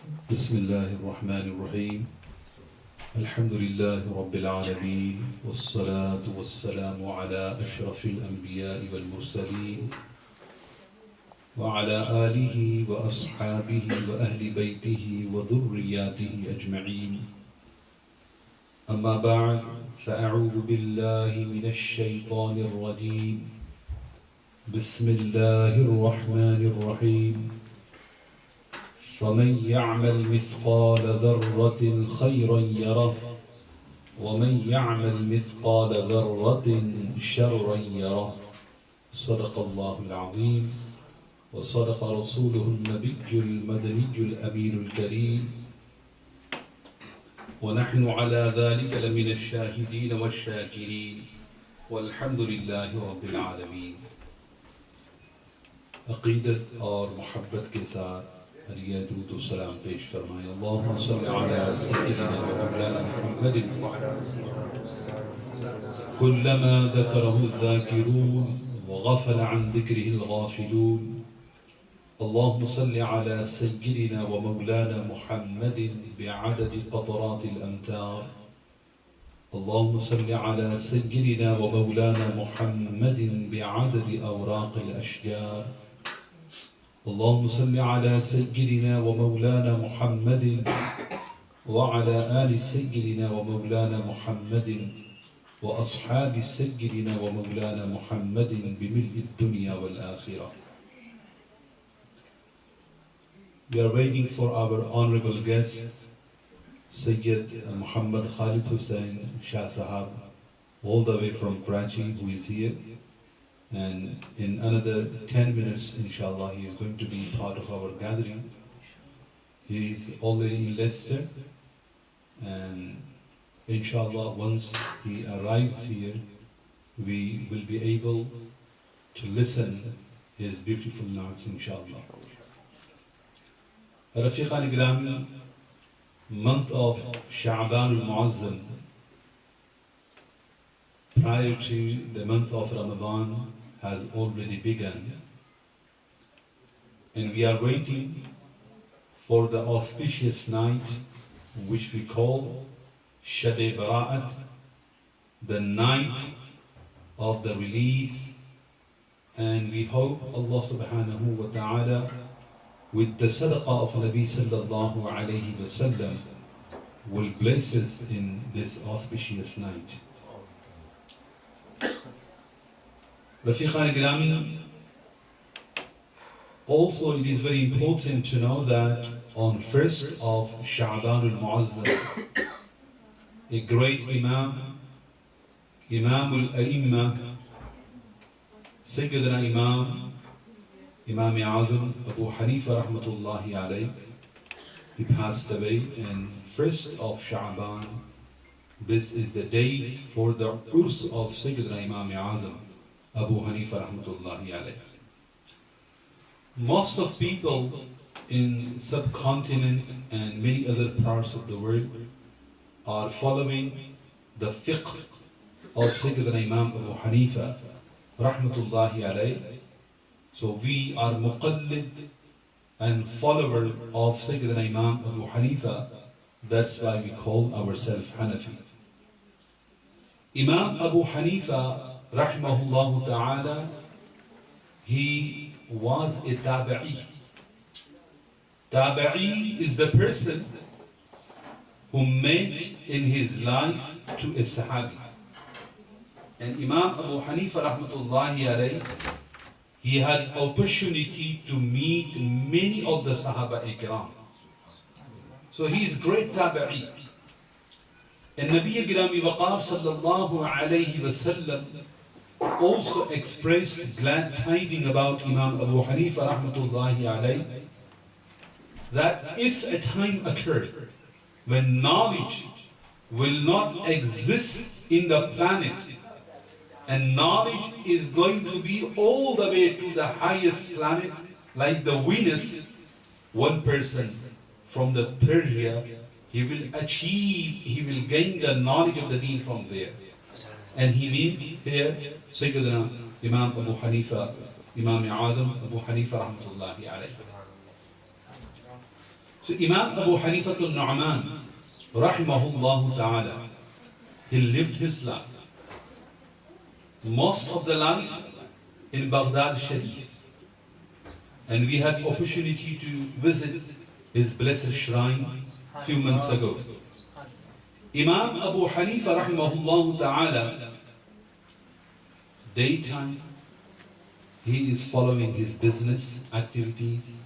بسم الله الرحمن الرحيم الحمد لله رب العالمين والصلاة والسلام على أشرف الأنبياء والمرسلين وعلى آله وأصحابه وأهل بيته وذرياته أجمعين أما بعد فأعوذ بالله من الشيطان الرجيم بسم الله الرحمن الرحيم فمن يعمل مثقال ذرة خيرا يره ومن يعمل مثقال ذرة شرا يره صدق الله العظيم وصدق رسوله النبي المدني الأمين الكريم ونحن على ذلك لمن الشاهدين والشاكرين والحمد لله رب العالمين. عقیدت اور محبت کے ساتھ علیہ درود و سلام پیش فرمائیں. اللہم صلی علی سیدنا و مولانا محمد كلما ذكره الذاكرون وغفل عن ذكره الغافلون. اللهم صل على سيدنا ومولانا محمد بعدد قطرات الأمطار. اللهم صل على سيدنا ومولانا محمد بعدد أوراق الأشجار. اللهم صل على سيدنا ومولانا محمد وعلى آل سيدنا ومولانا محمد وأصحاب سيدنا ومولانا محمد بملء الدنيا والآخرة. We are waiting for our honorable guest, Sayyid Muhammad Khalid Hussain Shah Sahab, all the way from Karachi, who is here. And in another 10 minutes, inshallah, he is going to be part of our gathering. He is already in Leicester, and inshallah, once he arrives here, we will be able to listen his beautiful notes, inshallah. Rafiqan Grami, month of Sha'ban al-Mu'azzam, prior to the month of Ramadan, has already begun, and we are waiting for the auspicious night which we call Shab-e Bara'at, the night of the release. And we hope Allah subhanahu wa ta'ala, with the sadaqah of Nabi sallallahu alayhi wa sallam, will bless us in this auspicious night. Rafiqan Grami, also it is very important to know that on 1st of Sha'ban al-Mu'azzam, a great Imam al-A'imma, Sayyidina Imam Azam Abu Hanifa rahmatullahi alayh, he passed away. And 1st of Sha'ban, this is the day for the Urs of Sayyidina Imam Azam Abu Hanifa rahmatullahi alayh. Most of people in subcontinent and many other parts of the world are following the fiqh of Sayyidina Imam Abu Hanifa rahmatullahi alayh. So we are muqallid and follower of Sayyidina Imam Abu Hanifa. That's why we call ourselves Hanafi. Imam Abu Hanifa rahimahullah ta'ala, he was a tabi'i. Tabi'i is the person who met in his life to a sahabi. And Imam Abu Hanifa rahmatullahi alayh, he had opportunity to meet many of the Sahaba Ikram. So he is great tabi'i. And Nabi Grami Waqar sallallahu alayhi wa sallam also expressed glad tidings about Imam Abu Hanifa rahmatullahi alayh, that if a time occurred when knowledge will not exist in the planet, and knowledge is going to be all the way to the highest planet, like the Venus, one person from the Persia, he will gain the knowledge of the deen from there. And he means here Sayyidina Imam Abu Hanifa, Imam Azam Abu Hanifa rahmatullahi alayhi. So Imam Abu Hanifa al-Nu'man, rahimahullah ta'ala, he lived his life, most of the life in Baghdad Sharif. And we had opportunity to visit his blessed shrine a few months ago. Imam Abu Hanifa rahimahullah ta'ala, daytime, he is following his business activities.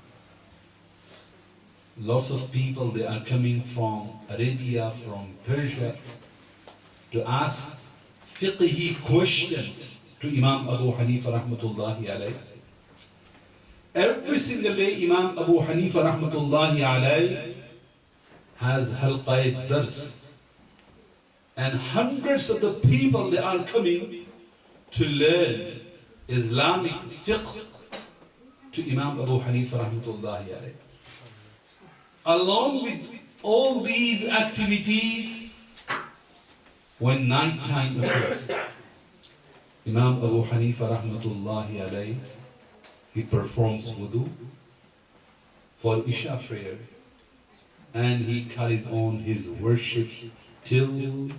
Lots of people, they are coming from Arabia, from Persia, to ask fiqhi questions to Imam Abu Hanifa rahmatullahi alayhi. Every single day, Imam Abu Hanifa rahmatullahi alayhi has halqa dars. And hundreds of the people, they are coming to learn Islamic fiqh to Imam Abu Hanifa rahmatullahi alayhi. Along with all these activities, when night time occurs, Imam Abu Hanifa rahmatullahi alayhi, he performs wudu for Isha prayer, and he carries on his worships till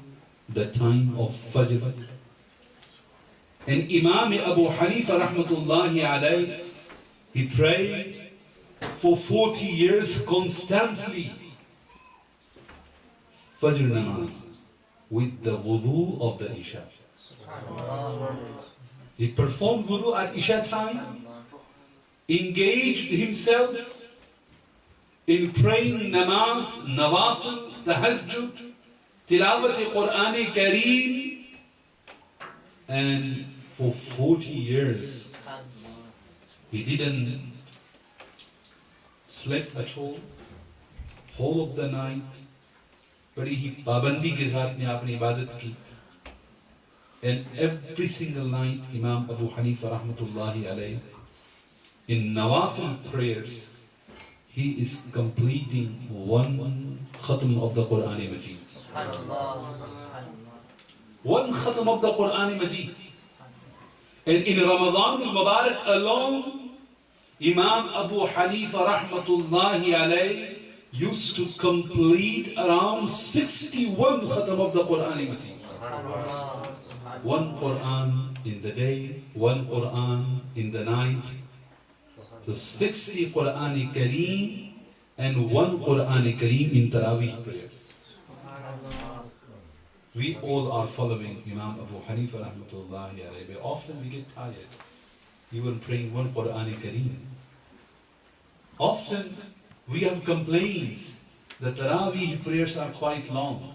the time of Fajr. And Imam Abu Hanifa rahmatullahi alayhi, he prayed for 40 years constantly Fajr namaz with the wudu of the Isha. He performed wudu at Isha time, engaged himself in praying namaz, nawafil, tahajjud, tilawat Quran Kareem, and for 40 years he didn't sleep at all, whole of the night. बड़ी ही पाबंदी के साथ ने आपने इबादत की. And every single night, Imam Abu Hanifa rahmatullahi alayhi, in nawafil prayers, he is completing one khatm of the Quran Majid. One khatm of the Quran Majid. And in Ramadan al-Mubarak alone, Imam Abu Hanifa rahmatullahi alayhi used to complete around 61 khatam of the Quran Majid. One Quran in the day, one Quran in the night. So 60 Quran Kareem and one Quran Kareem in Taraweeh prayers. We all are following Imam Abu Hanifa rahmatullahi alayhi. Often we get tired even praying one Quran Kareem. Often we have complaints that Taraweeh prayers are quite long.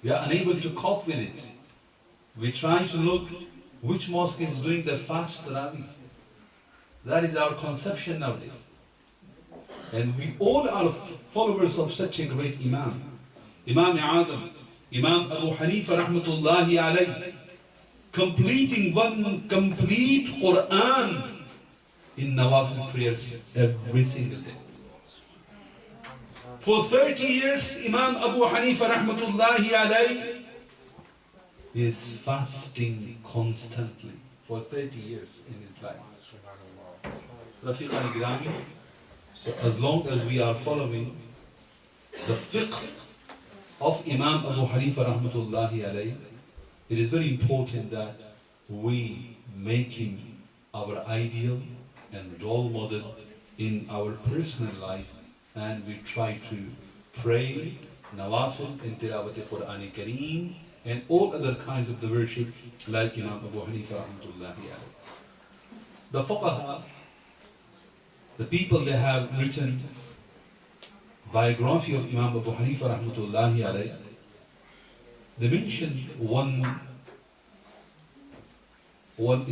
We are unable to cope with it. We try to look which mosque is doing the fast Taraweeh. That is our conception nowadays. And we all are followers of such a great Imam. Imam Adam, Imam Abu Hanifa rahmatullahi alayhi, completing one complete Quran in Nawafil prayers every single day. For 30 years, Imam Abu Hanifa rahmatullahi alayhi is fasting constantly for 30 years in his life. Rafiq al-Grami, so as long as we are following the fiqh of Imam Abu Hanifa rahmatullahi alayhi, it is very important that we make him our ideal and role model in our personal life, and we try to pray, nawafil, and tilawat Quran Kareem, and all other kinds of the worship like Imam Abu Hanifa rahmatullahi alayhi. The fuqaha, the people they have written biography of Imam Abu Hanifa rahmatullahi alayhi, they mention one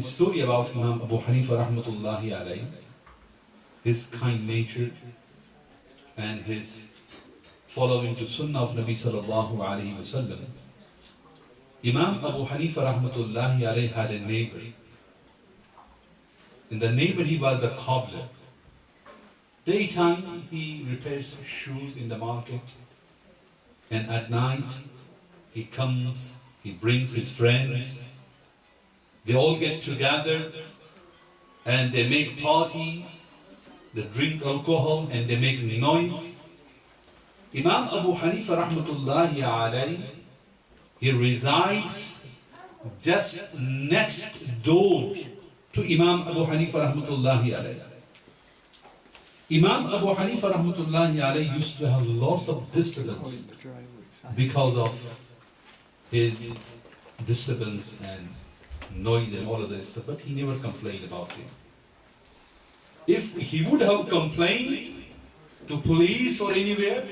story about Imam Abu Hanifa rahmatullahi alayhi, his kind nature and his following to Sunnah of Nabi sallallahu alayhi wa sallam. Imam Abu Hanifa rahmatullahi alayhi had a neighbor. In the neighbor, he was the cobbler. Daytime, he repairs shoes in the market, and at night, he comes, he brings his friends, they all get together, and they make party, they drink alcohol and they make noise. Imam Abu Hanifa rahmatullahi alayhi, he resides just next door to Imam Abu Hanifa rahmatullahi alayhi. Imam Abu Hanifa rahmatullahi alayhi used to have lots of disturbance because of his disturbance and noise and all of that stuff, but he never complained about it. If he would have complained to police or anywhere,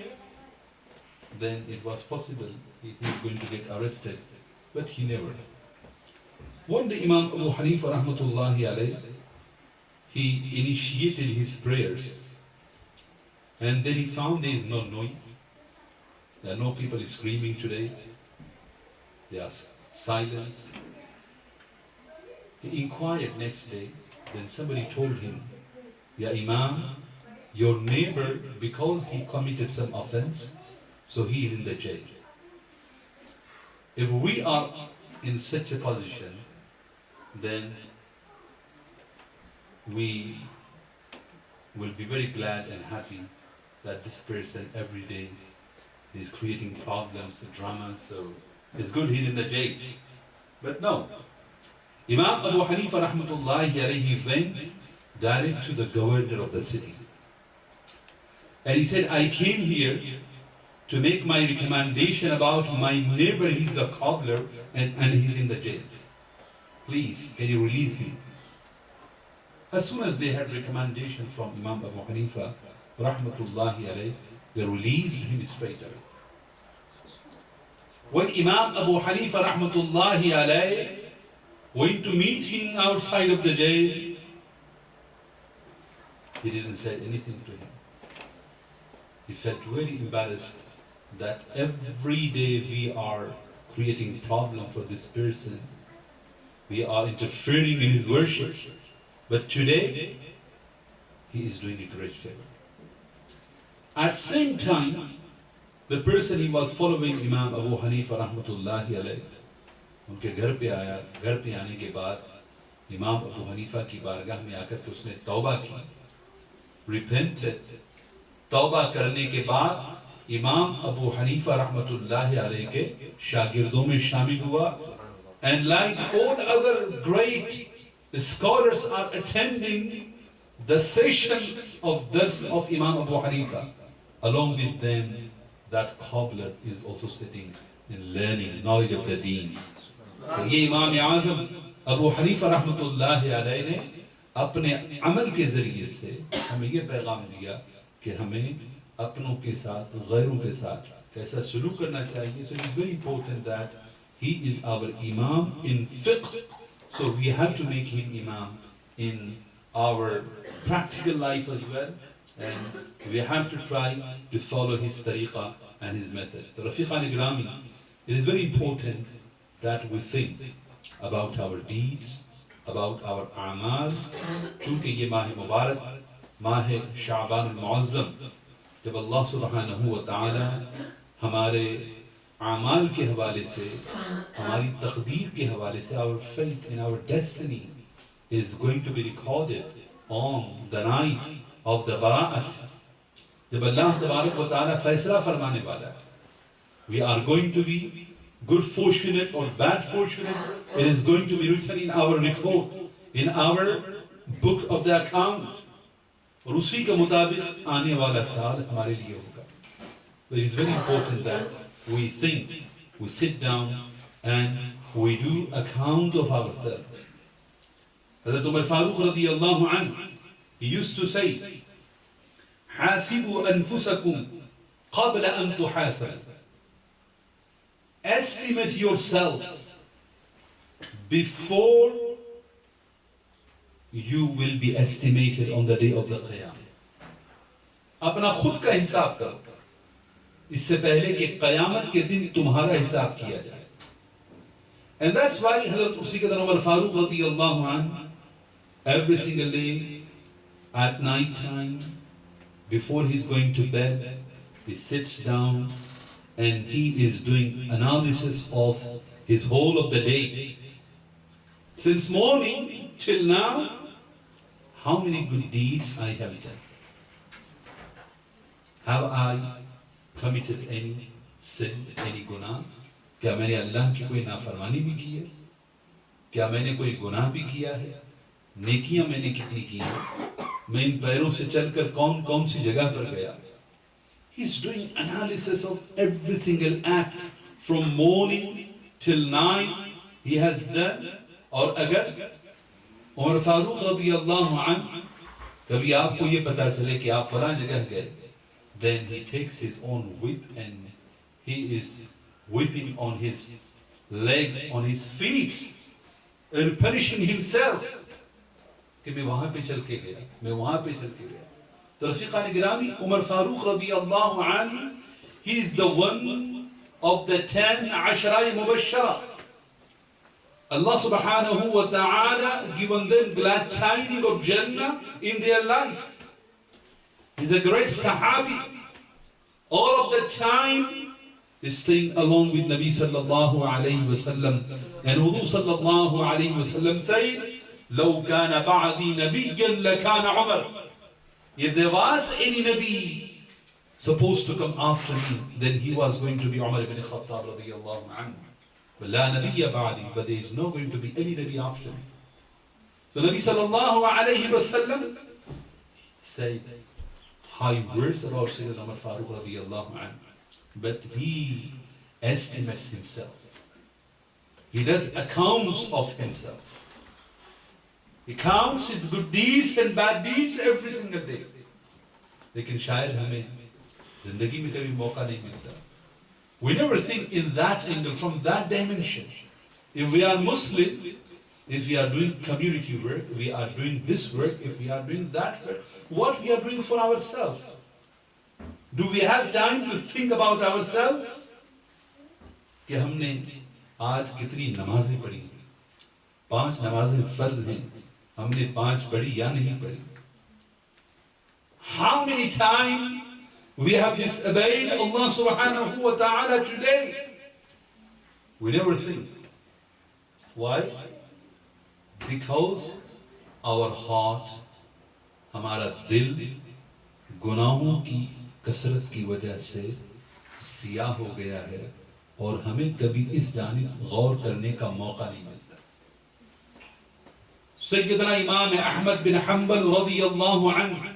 then it was possible he was going to get arrested, but he never. One day Imam Abu Hanifa rahmatullahi alayhi, he initiated his prayers, and then he found there is no noise. There are no people screaming today. There is silence. He inquired next day, then somebody told him, "Ya Imam, your neighbor, because he committed some offense, so he is in the jail." If we are in such a position, then we will be very glad and happy that this person every day is creating problems and dramas, so it's good he's in the jail. But no. Imam Abu Hanifa rahmatullahi alayhi went direct to the governor of the city. And he said, "I came here to make my recommendation about my neighbor, he's the cobbler, and he's in the jail. Please, can you release me?" As soon as they had recommendation from Imam Abu Hanifa rahmatullahi alayhi, they released him straight away. When Imam Abu Hanifa rahmatullahi alayhi went to meet him outside of the jail, he didn't say anything to him. He felt very embarrassed that every day we are creating problem for this person. We are interfering in his worship. But today, he is doing a great favor. At the same time, the person he was following, Imam Abu Hanifa rahmatullahi alayhi, उनके घर पे आया. घर पे आने के बाद इमाम अबू हनीफा की बारगाह में आकर के उसने तौबा की, repented. तौबा करने के बाद इमाम अबू हनीफा रहमतुल्लाहि अलैहि के शागिर्दों में शामिल हुआ. And like all other great scholars are attending the sessions of this of Imam Abu Hanifa, along with them that cobbler is also sitting and learning knowledge of the deen. तो ये इमाम आज़म Abu Hanifa रहमतुल्लाहि अलैहि ने अपने अमल के जरिए से हमें ये पैगाम दिया कि हमें अपनों के साथ गैरों के साथ कैसा सलूक करना चाहिए. So it is very important that he is our imam in fiqh, so we have to make him imam in our practical life as well, and we have to try to follow his tariqah and his method. The Rafiqan Igrami, it is very important that we think about our deeds, about our a'mal. चूँकि ये माह मुबारक, माह शाबान al-मुअज़्ज़म, जब अल्लाह सुब्हानहू व तआला हमारे आमाल के हवाले से, हमारी तकदीर के हवाले से, our fate and our destiny is going to be recorded on the night of the Bara'at. जब अल्लाह तबारक व तआला फैसला फरमाने वाला है, we are going to be good fortunate or bad fortunate. It is going to be written in our record, in our book of the account. और उसी के मुताबिक आने वाला साल हमारे लिए होगा. But it is very important that we think, we sit down and we do account of ourselves. Hazrat Umar Farooq radiyallahu anhu, he used to say, حاسبوا أنفسكم قبل أن تحاسبوا. Estimate yourself before you will be estimated on the day of the Qiyamah. अपना खुद का हिसाब करो इससे पहले कि क़यामत के दिन तुम्हारा हिसाब किया जाए. And that's why Hazrat Usiqadar Umar Farooq radiyallahu anhu, every single day at night time, before he's going to bed, he sits down and he is doing analysis of his whole of the day. Since morning till now, how many good deeds I have done? Have I committed any sin, any गुनाह? क्या मैंने अल्लाह की कोई नाफरमानी भी की है? क्या मैंने कोई गुनाह भी किया है? नेकियां मैंने कितनी की हैं? मैं इन पैरों से चलकर कौन कौन सी जगह पर गया? He's doing analysis of every single act from morning till night he has done. और अगर उमर फारूक रज़ी अल्लाहु अन्हु कभी आपको ये पता चले कि आप फलां जगह गए, then he takes his own whip and he is whipping on his legs, on his feet, and punishing himself कि मैं वहां पे चल के गया, मैं वहां पे चल के गया. तो रफ़ीक़ान गिरामी, उमर फारूक रज़ी अल्लाहु अन्हु, he is the one of the 10 ashara mubashshara. Allah subhanahu wa ta'ala given them glad tidings of Jannah in their life. He's a great Sahabi. All of the time is staying along with Nabi sallallahu alayhi wa sallam. And Hudu sallallahu alayhi wa sallam said, لو كان بعدي نبيا لكان عمر. If there was any Nabi supposed to come after me, then he was going to be Umar ibn Khattab radiyallahu anhu. وَلَا نَبِيَّ بَعْدِي, but there is not going to be any Nabi after me. So Nabi sallallahu alayhi wa sallam said high words about Sayyidina Umar Farooq radiyallahu anhu, but he estimates himself. He does accounts of himself. He counts his good deeds and bad deeds every single day. लेकिन शायद हमें जिंदगी में कभी मौका नहीं मिलता. We never think in that angle, from that dimension. If we are Muslim, if we are doing community work, we are doing this work, if we are doing that work, what we are doing for ourselves? Do we have time to think about ourselves? कि हमने आज कितनी नमाजें पढ़ी? 5 नमाजें फर्ज हैं. हमने 5 पढ़ी या नहीं पढ़ी? How many times we have disobeyed Allah subhanahu wa ta'ala today? We never think. Why? Because our heart, हमारा दिल गुनाहों की कसरत की वजह से सियाह हो गया है और हमें कभी इस जानिब गौर करने का मौका नहीं मिलता. सैयदना इमाम अहमद बिन हंबल रज़ियल्लाहु अन्हु,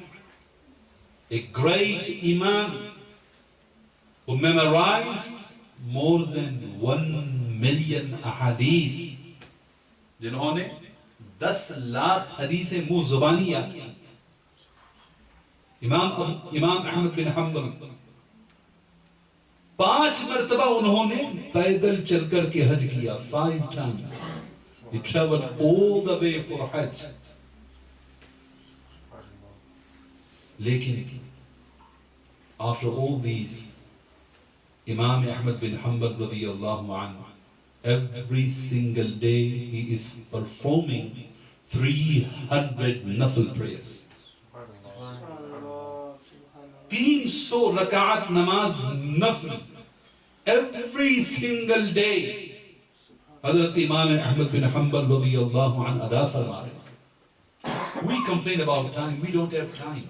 a great imam who memorized more than 1 million ahadith, जिन्होंने 10 लाख हदीसें मुंह जुबानी याद की. इमाम अहमद बिन हंबल 5 मरतबा उन्होंने पैदल चलकर के हज किया. 5 times he traveled all the way for hajj. लेकिन after all these, Imam Ahmad bin Hanbal radiyallahu anhu, every single day he is performing 300 nafil prayers. 300 rakaat namaz nafil every single day. Hazrat Imam Ahmad bin Hanbal radiyallahu anhu ada farma rahe. We complain about time. We don't have time.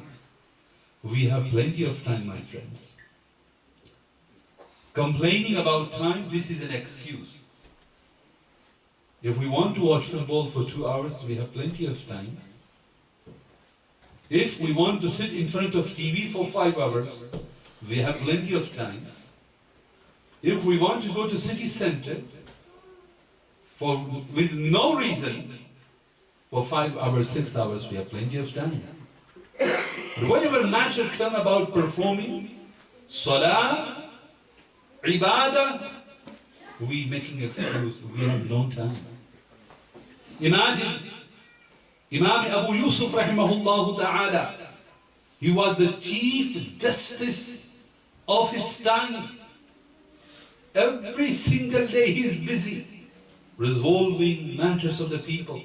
We have plenty of time, my friends. Complaining about time, this is an excuse. If we want to watch football for 2 hours, we have plenty of time. If we want to sit in front of TV for 5 hours, we have plenty of time. If we want to go to city center with no reason for 5 hours, 6 hours, we have plenty of time. But whenever matter come about performing salah, ibadah, we making excuse. We have no time. Imagine Imam Abu Yusuf rahimahullah ta'ala. He was the chief justice of his time. Every single day he is busy resolving matters of the people.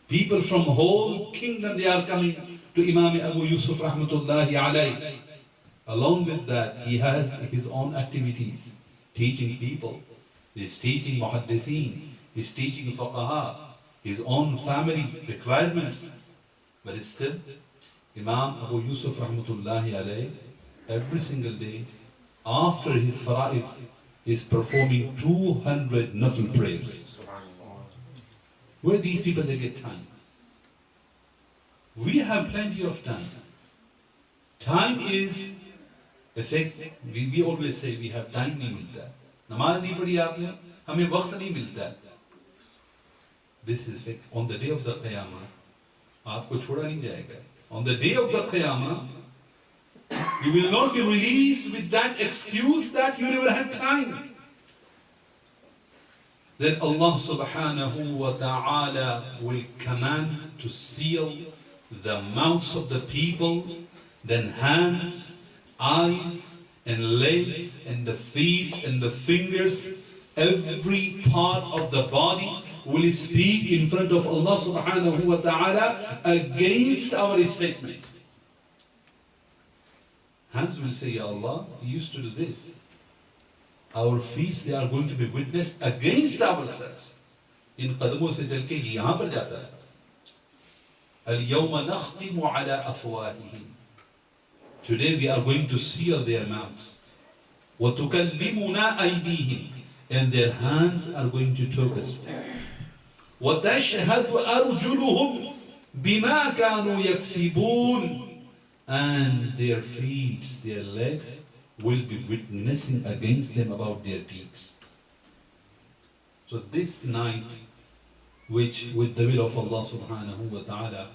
People from whole kingdom, they are coming to Imam Abu Yusuf rahmatullahi alayhi. Along with that, he has his own activities, teaching people. He's teaching muhaddithin, he's teaching fuqaha, his own family requirements. But still, Imam Abu Yusuf rahmatullahi alayhi every single day, after his fara'id, is performing 200 nafil prayers. Where these people they get time? We have plenty of time. Time is effect. We always say we have time नहीं मिलता. नमाज नहीं पढ़ी आपने, हमें वक्त नहीं मिलता. This is fact. On the day of the Qiyamah, आपको छोड़ा नहीं जाएगा. On the day of the Qiyamah, you will not be released with that excuse that you never had time. Then Allah subhanahu wa ta'ala will command to seal the mouths of the people, then hands, eyes, and legs, and the feet, and the fingers, every part of the body will speak in front of Allah subhanahu wa ta'ala against our statements. Hands will say, Ya Allah, we used to do this. Our feet, they are going to be witnessed against ourselves. In qadamon se chal ke ye yahan par jata hai. Al-yawma nakhtimu ala afwahihim. Today we are going to seal their mouths. وَتُكَلِّمُنَا أَيْدِيهِمْ. And their hands are going to talk us. وَتَشْهَدُ أَرْجُلُهُمْ بِمَا كَانُوا يَكْسِبُونَ. And their feet, their legs will be witnessing against them about their deeds. So this night, which with the will of Allah subhanahu wa ta'ala,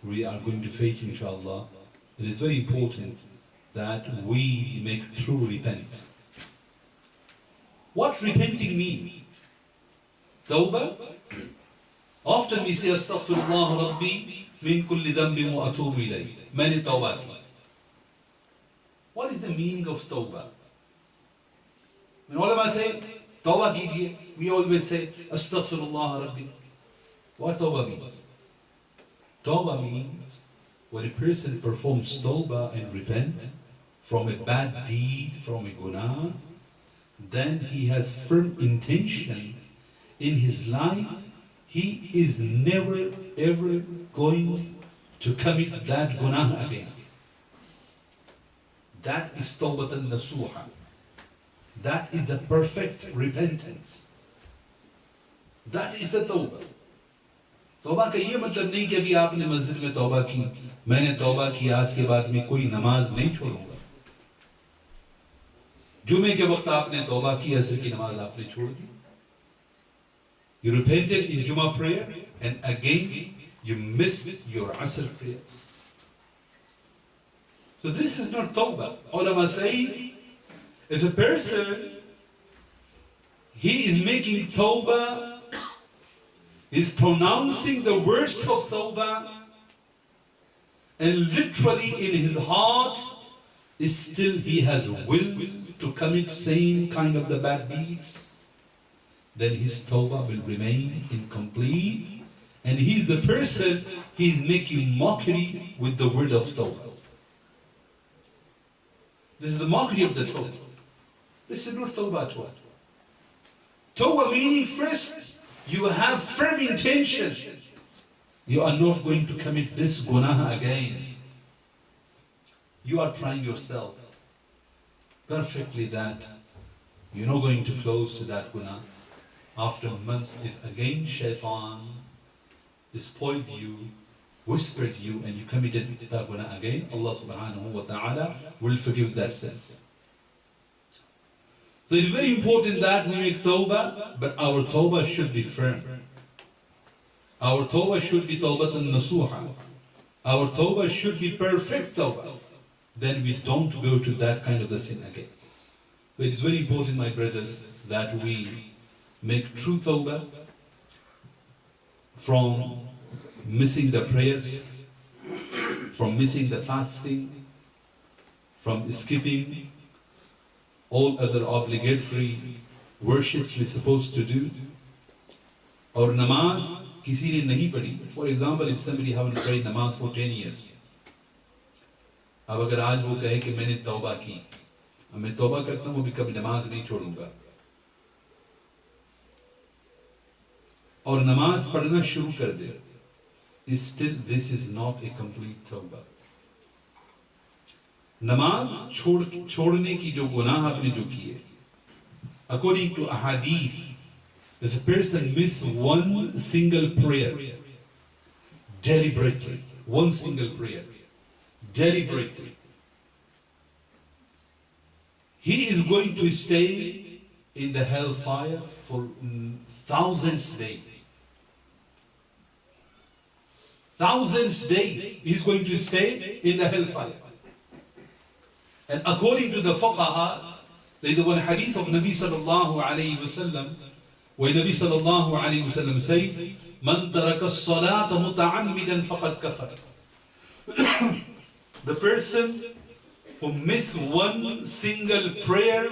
we are going to face inshallah, it is very important that we make true repent. What repenting mean? Tawbah? Often we say, Astaghfirullah Rabbi min kulli dhanbin wa atubu ilayh. Many tawbah. What is the meaning of tawbah? When ulama say, tawbah kijiye, we always say, Astaghfirullah Rabbi. What tawbah means? Tawbah means when a person performs tawbah and repent from a bad deed, from a guna, then he has firm intention in his life, he is never ever going to commit that guna again. That is tawbatan nasuha. That is the perfect repentance. That is the tawbah. तौबा का ये मतलब नहीं कि अभी आपने मस्जिद में तौबा की, मैंने तौबा की, आज के बाद में कोई नमाज नहीं छोड़ूंगा. जुमे के वक्त आपने तौबा की, असर की नमाज आपने छोड़ दी. You repented in Jummah prayer and again you missed your Asr prayer. So this is not tawbah. Ulama says, if a person, he is making tawbah, is pronouncing the words of tawbah, and literally in his heart is still he has will to commit same kind of the bad deeds, then his tawbah will remain incomplete, and he is the person, he is making mockery with the word of tawbah. This is the mockery of the tawbah. This is not tawbah at all. Tawbah meaning first, you have firm intention. You are not going to commit this guna again. You are trying yourself perfectly that you're not going to close to that guna. After months, if again shaitan spoiled you, whispered you, and you committed that guna again, Allah subhanahu wa ta'ala will forgive that sin. So it's very important that we make tawbah, but our tawbah should be firm. Our tawbah should be tawbatan nasuha. Our tawbah should be perfect tawbah. Then we don't go to that kind of the sin again. So it is very important, my brothers, that we make true tawbah from missing the prayers, from missing the fasting, from skipping all other obligatory worships we're supposed to do. Or namaz, kisi ne nahi padhi. For example, if somebody haven't prayed namaz for 10 years, अब अगर आज वो कहे कि मैंने तौबा की, अब मैं तौबा करता हूँ, अभी कभी नमाज नहीं छोड़ूंगा, और नमाज पढ़ना शुरू कर दे, still this is not a complete tawbah. नमाज छोड़ने की जो गुनाह आपने जो किए, according to a hadith, if a person miss one single prayer deliberately, one single prayer deliberately, he is going to stay in the hellfire for thousands days. Thousands days he is going to stay in the hellfire. And according to the fuqaha, there is one hadith of Nabi sallallahu alayhi wasallam, where Nabi sallallahu alayhi wasallam says, "Man taraka as-salata muta'ammidan faqad kafar." The person who miss one single prayer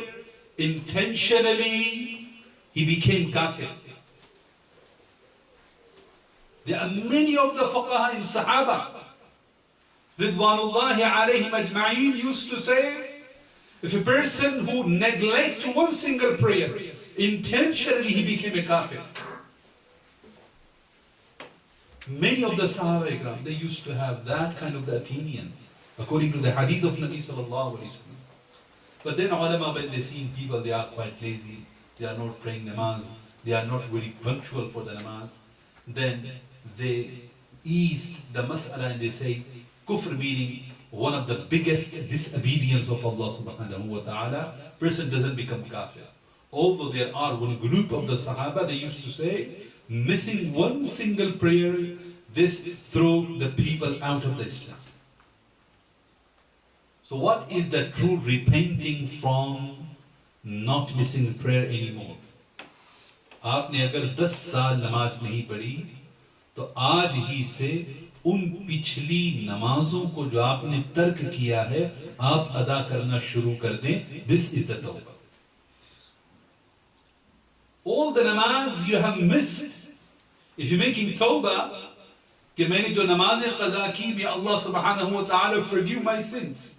intentionally, he became kafir. There are many of the fuqaha in Sahaba, Ridwanullahi alayhim ajma'in, used to say, if a person who neglects one single prayer, intentionally he became a kafir. Many of the Sahaba Ikram, they used to have that kind of the opinion, according to the hadith of Nabi sallallahu alayhi wa sallam. But then ulama, when they see people, they are quite lazy, they are not praying namaz, they are not very punctual for the namaz, then they ease the mas'ala and they say, kufr meaning one of the biggest disobedience of Allah subhanahu wa ta'ala, person doesn't become kafir. Although there are one group of the Sahaba, they used to say, missing one single prayer, this throw the people out of the Islam. So what is the true repenting from not missing prayer anymore? आपने अगर 10 साल नमाज नहीं पढ़ी, तो आज ही से उन पिछली नमाजों को जो आपने तर्क किया है, आप अदा करना शुरू कर दें. This is the tawbah. All the namaz you have missed, if you're making tawbah, कि मैंने जो नमाज़ें क़ज़ा की, may Allah subhanahu wa ta'ala forgive my sins.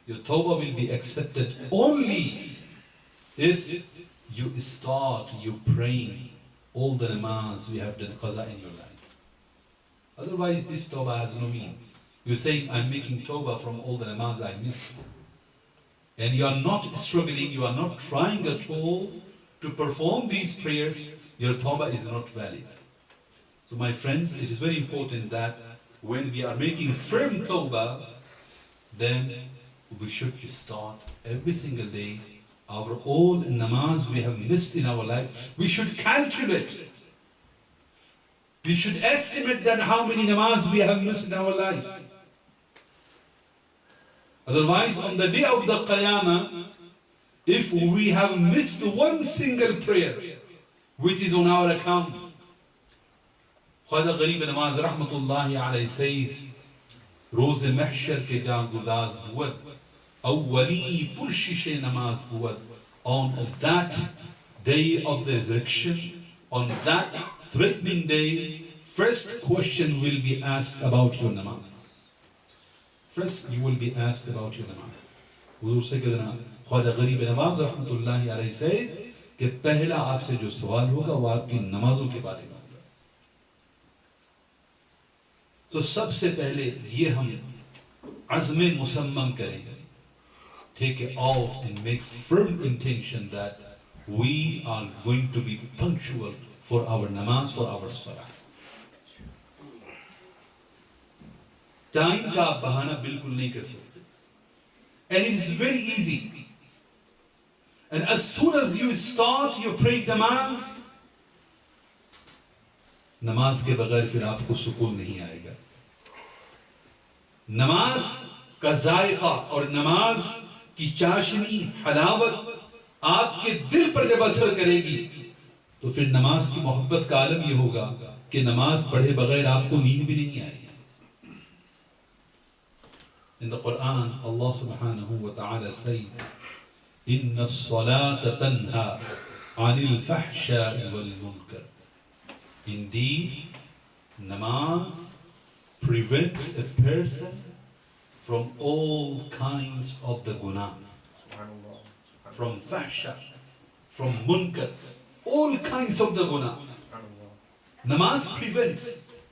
Your tawbah will be accepted only if you start you praying all the namaz you have done qaza in your life. Otherwise this tawbah has no meaning. You're saying, I'm making tawbah from all the namaz I missed. And you are not struggling, you are not trying at all to perform these prayers, your tawbah is not valid. So my friends, it is very important that when we are making firm tawbah, then we should start every single day our all namaz we have missed in our life. We should calculate. We should estimate that how many namaz we have missed in our life. Otherwise, on the day of the Qiyamah, if we have missed one single prayer, which is on our account, Khwaja Gharib Nawaz Rahmatullahi alayhi says, Roze Mahshar ke jaan gudaz buad, awwali purshish namaz buad. On that day of the resurrection, on that threatening day, first question will be asked about your namaz. First, you will be asked about your namaz. Huzur Sayyidina Khwaja Gharib Nawaz Rahmatullahi alayhi says कि पहला आपसे जो सवाल होगा वो आपकी नमाजों के बारे में होगा. तो सबसे पहले ये हम अज़्म मुसम्मम करेंगे. Take it off and make firm intention that we are going to be punctual for our namaz, for our salah. Time का आप बहाना बिल्कुल नहीं कर सकते. And it is very easy. And as soon as you start your praying namaz, नमाज के बगैर फिर आपको सुकून नहीं आएगा. नमाज का जायका और नमाज की चाशनी हलावत आपके दिल पर जब असर करेगी, तो फिर नमाज की मोहब्बत का आलम ये होगा कि नमाज पढ़े बगैर आपको नींद भी नहीं आएगी. In the Quran, Allah subhanahu wa ta'ala says, Inna as-salata tanha anil fahsha'i wal munkar. Indeed, namaz prevents a person from all kinds of the guna, from fahsha, from munkar, all kinds of the guna. Namaz prevents.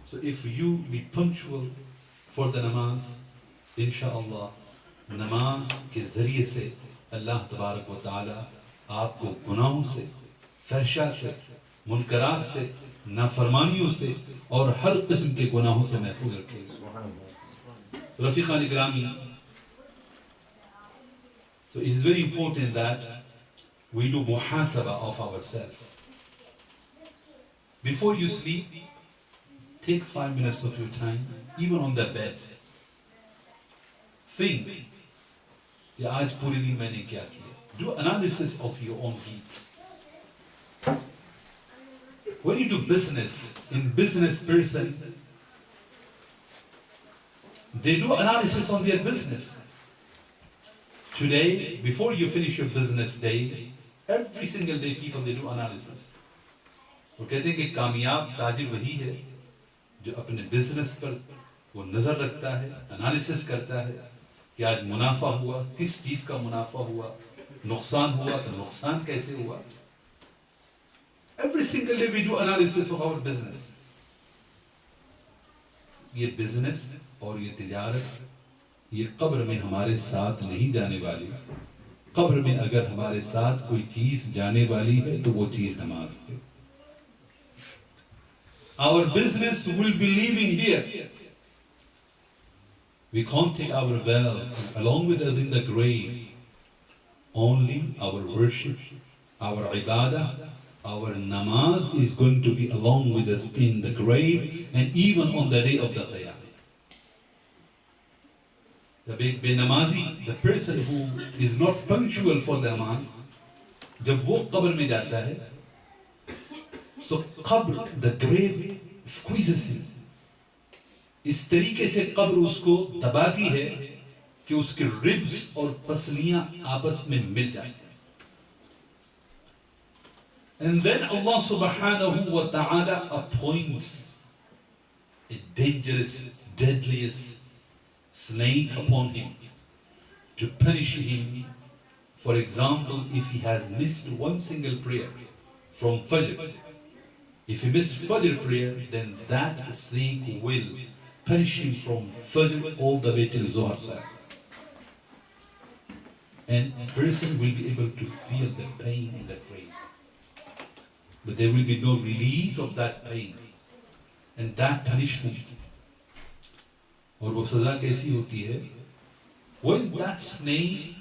So if you be punctual for the namaz, इंशाअल्लाह नमाज के जरिए से अल्लाह तबारक व तआला आपको गुनाहों से, फहशा से, मुनकरात से, नाफरमानियों से और हर किस्म के गुनाहों से महफूज रखेगा। रफीकान इकरामी, so it is very important that we do muhasaba of ourselves. Before you sleep, take 5 minutes of your time, even on the bed. Think, या आज पूरे दिन मैंने क्या किया? Do analysis of your own deeds. When you do business, in business person, they do analysis on their business. Today, before you finish your business day, every single day people they do analysis. वो कहते हैं कि कामयाब ताजिर वही है जो अपने business पर वो नजर रखता है, एनालिसिस करता है कि आज मुनाफा हुआ, किस चीज का मुनाफा हुआ, नुकसान हुआ तो नुकसान कैसे हुआ. Every single day we do analysis of our business. ये बिजनेस और ये तिजारत ये कब्र में हमारे साथ नहीं जाने वाली. कब्र में अगर हमारे साथ कोई चीज जाने वाली है तो वो चीज नमाज है. Our business will be leaving here. We can't take our wealth along with us in the grave. Only our worship, our ibadah, our namaz is going to be along with us in the grave and even on the day of the Qiyamah. The big benamazi, the person who is not punctual for the namaz, जब वो कब्र में जाता है, so qabr, the grave squeezes him. इस तरीके से कब्र उसको दबाती है कि उसके रिब्स और पसलियां आपस में मिल जाती हैं. And then Allah subhanahu wa ta'ala appoints a dangerous, deadliest snake upon him to punish him. For example, if he has missed one single prayer from Fajr, if he missed Fajr prayer, then that snake will punish him from Fajr all the way till Zohar Salah. And a person will be able to feel the pain in the grave. But there will be no release of that pain and that punishment. और वो सजा कैसी होती है? When that snake,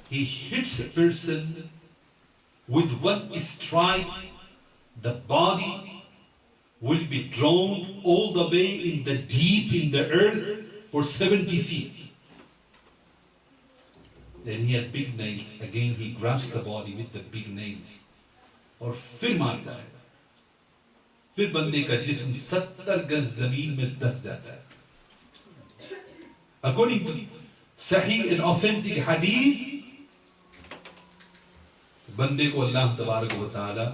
he hits a person with one strike, the body will be drawn all the way in the deep in the earth for 70 feet. Then he had big nails. Again he grabs the body with the big nails. और फिर मारता है. फिर बंदे का जिस्म 70 गज जमीन में दब जाता है. According to Sahih and authentic hadith, बंदे को अल्लाह तबारक व तआला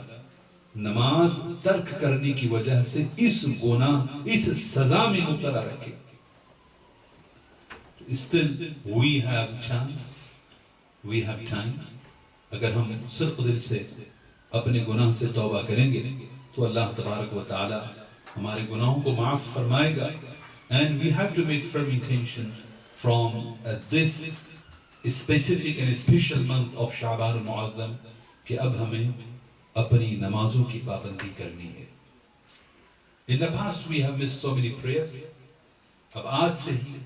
नमाज तर्क करने की वजह से इस गुनाह, इस सजा में मुब्तला रखे. Still we have chance, we have time. अगर हम सिर्फ दिल से अपने गुनाह से तौबा करेंगे तो अल्लाह तबारक व तआला हमारे गुनाहों को माफ फरमाएगा. And we have to make firm intention from this specific and special month of Sha'ban al-Mu'azzam कि अब हमें अपनी नमाजों की पाबंदी करनी है. In the past we have missed so many prayers. अब आज से ही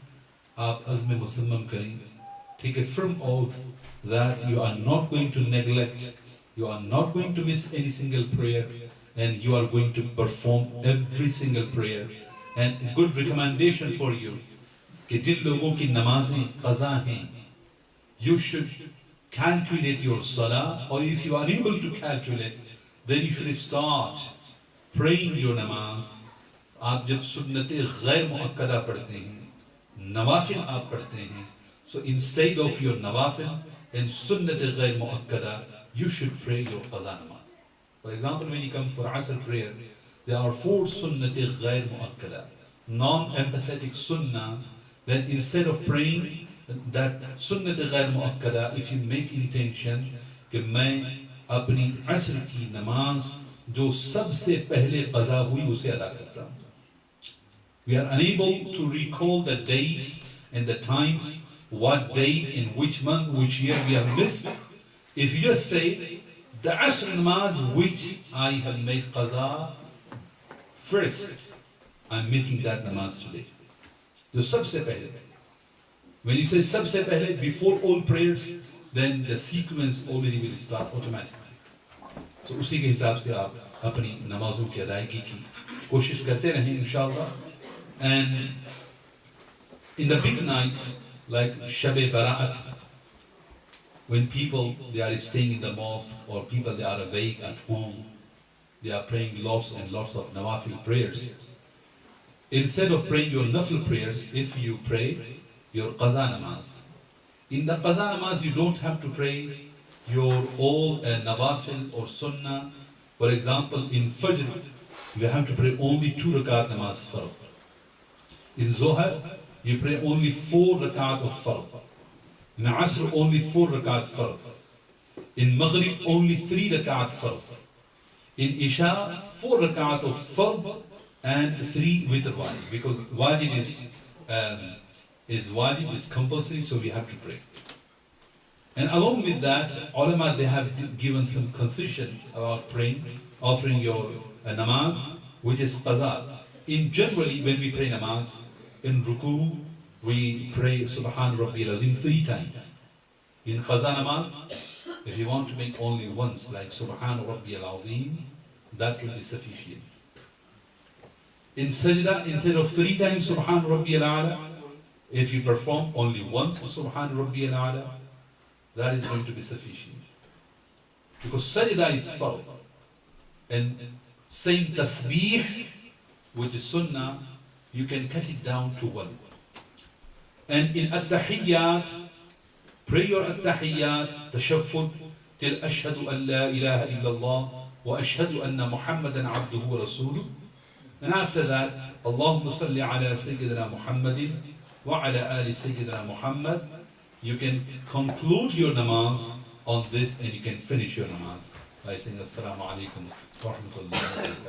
आप अज़्म मुसम्मम करें. Take a firm oath that you are not going to neglect, you are not going to miss any single prayer, and you are going to perform every single prayer. And a good recommendation for you कि जिन लोगों की नमाजें क़ज़ा हैं, you should calculate your salah, or if you are unable to calculate, then you should start praying your namaz. आप जब सुन्नते गैर मुअक्कदा पढ़ते हैं, नवाफिल आप पढ़ते हैं, so instead of your nawafil and sunnate ghair muakkada, you should pray your qaza namaz. For example, when you come for Asr prayer, there are 4 sunnate ghair muakkada, non-empathetic sunnah, that instead of praying that sunnate ghair muakkada, if you make intention कि मैं अपनी असर की नमाज जो सबसे पहले qaza हुई उसे अदा करता हूँ. We are unable to recall the dates and the times, what date, in which month, which year we have missed. If you just say, the Asr namaz which I have made qaza first, I'm making that namaz today. The sabse pehle. When you say sabse pehle, before all prayers, then the sequence already will start automatically. So उसी के हिसाब से आप अपनी नमाजों की अदायगी की कोशिश करते रहें इंशाअल्लाह. And in the big nights like Shab-e Bara'at, when people they are staying in the mosque or people they are awake at home, they are praying lots and lots of nawafil prayers. Instead of praying your nafil prayers, if you pray your qaza namaz, in the qaza namaz you don't have to pray your all nawafil or sunnah. For example, in Fajr you have to pray only 2 rakat namaz fard. In Zohar you pray only 4 rakat of fard. In Asr only 4 rakat fard. In Maghrib only 3 rakat fard. In Isha 4 rakat of fard and 3 witr wajib, because wajib is compulsory, so we have to pray. And along with that, ulama they have given some concession about praying, offering your namaz, which is qaza. In generally, when we pray namaz, in ruku we pray Subhan Rabbiyal Azim 3 times. In qaza namaz, if you want to make only once, like Subhan Rabbiyal Azim, that will be sufficient. In sajda, instead of 3 times Subhan Rabbiyal A'la, if you perform only once Subhan Rabbiyal A'la, that is going to be sufficient. Because sajda is fard. And saying tasbih, which is sunnah, you can cut it down to 1. And in at-tahiyyat, pray your at-tahiyyat, tashaffud, till ashhadu an la ilaha illallah wa ashhadu anna Muhammadan abduhu wa rasuluh. And after that, Allahumma salli ala Sayyidina Muhammadin wa ala ali Sayyidina Muhammad. You can conclude your namaz on this and you can finish your namaz by saying Assalamu alaikum wa rahmatullahi wa barakatuh.